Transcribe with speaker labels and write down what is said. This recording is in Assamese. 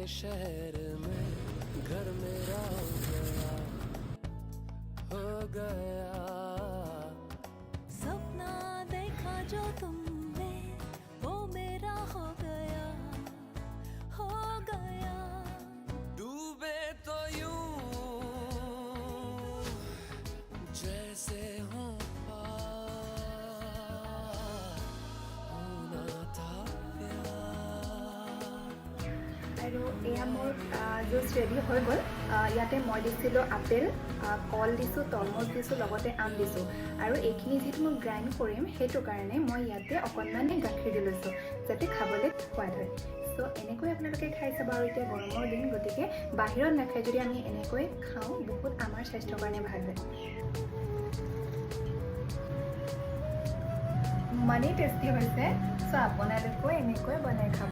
Speaker 1: शहर में घर मेरा हो गया
Speaker 2: सपना देखा जो तुमने वो मेरा हो गया
Speaker 1: डूबे तो यूं जैसे हो होना था
Speaker 3: আৰু এয়া মোৰ জুচ ৰেডি হৈ গ'ল ইয়াতে মই দিছিলোঁ আপেল কল দিছোঁ তৰমুজ দিছোঁ লগতে আম দিছোঁ আৰু এইখিনি যিহেতু মই গ্ৰাইণ্ড কৰিম সেইটো কাৰণে মই ইয়াতে অকণমান গাখীৰ দি লৈছোঁ যাতে খাবলৈ সোৱাদ হয় চ' এনেকৈ আপোনালোকে খাই চাব আৰু এতিয়া গৰমৰ দিন গতিকে বাহিৰত নাখায় যদি আমি এনেকৈ খাওঁ বহুত আমাৰ স্বাস্থ্যৰ কাৰণে ভাল হয় ইমানেই টেষ্টি হৈছে চ' আপোনালোকেও এনেকৈ বনাই খাব